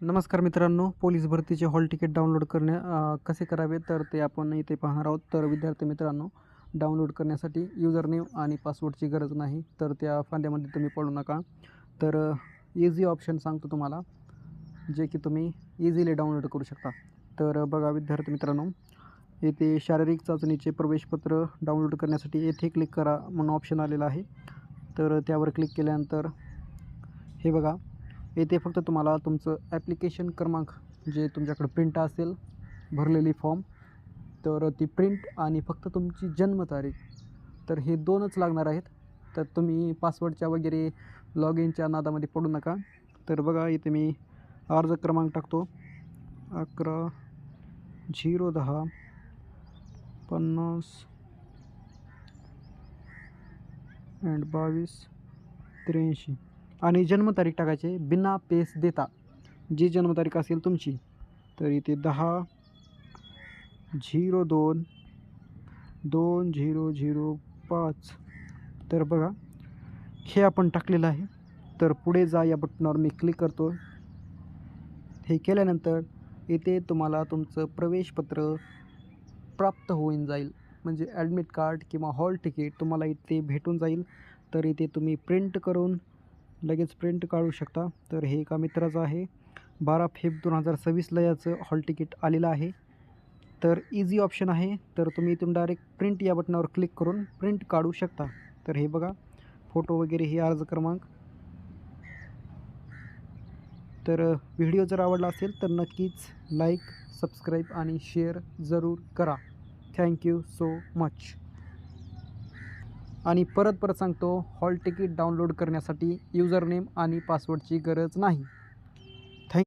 नमस्कार मित्रांनो, police भरतीचे hall ticket download कसे करावे तर ते आपण इथे पाहणार आहोत. तर विद्यार्थी मित्रांनो, डाउनलोड करण्यासाठी युजर नेम आणि पासवर्डची गरज नाही. तर त्या फांद्यामध्ये तुम्ही पडू नका. तर इझी ऑप्शन सांगतो तुम्हाला, जे की तुम्ही इझिली डाउनलोड करू शकता. तर बघा विद्यार्थी मित्रांनो, येथे शारीरिक चाचणीचे प्रवेशपत्र डाउनलोड करण्यासाठी येथे क्लिक करा म्हणून ऑप्शन आलेला आहे. तर त्यावर क्लिक केल्यानंतर हे बघा, येथे फक्त तुम्हाला तुमचं ॲप्लिकेशन क्रमांक जे तुमच्याकडे प्रिंट असेल भरलेली फॉर्म, तर ती प्रिंट आणि फक्त तुमची जन्मतारीख, तर हे 2च लागणार आहेत. तर तुम्ही पासवर्डच्या वगैरे लॉग इनच्या नादामध्ये पडू नका. तर बघा इथे मी अर्ज क्रमांक टाकतो 11/10/50 आणि जन्मतारीख टाकायची बिना पेस देता, जी जन्मतारीख असेल तुमची. तर इथे 10/02/2005. तर बघा हे आपण टाकलेलं आहे. तर पुढे जा या बटनावर मी क्लिक करतो. हे केल्यानंतर इथे तुम्हाला तुमचं प्रवेशपत्र प्राप्त होऊन जाईल, म्हणजे ॲडमिट कार्ड किंवा हॉल तिकीट तुम्हाला इथे भेटून जाईल. तर इथे तुम्ही प्रिंट करून लगेच प्रिंट काढू शकता. तर हे एका मित्राचं आहे, 12/2/2026ला याचं हॉल तिकीट आलेलं आहे. तर इझी ऑप्शन आहे. तर तुम्ही इथून डायरेक्ट प्रिंट या बटनावर क्लिक करून प्रिंट काढू शकता. तर हे बघा फोटो वगैरे हे अर्ज क्रमांक. तर व्हिडिओ जर आवडला असेल तर नक्कीच लाईक, सबस्क्राईब आणि शेअर जरूर करा. Thank you so much. आणि परत सांगतो, हॉल तिकीट डाउनलोड करण्यासाठी युजर नेम आणि पासवर्डची गरज नाही.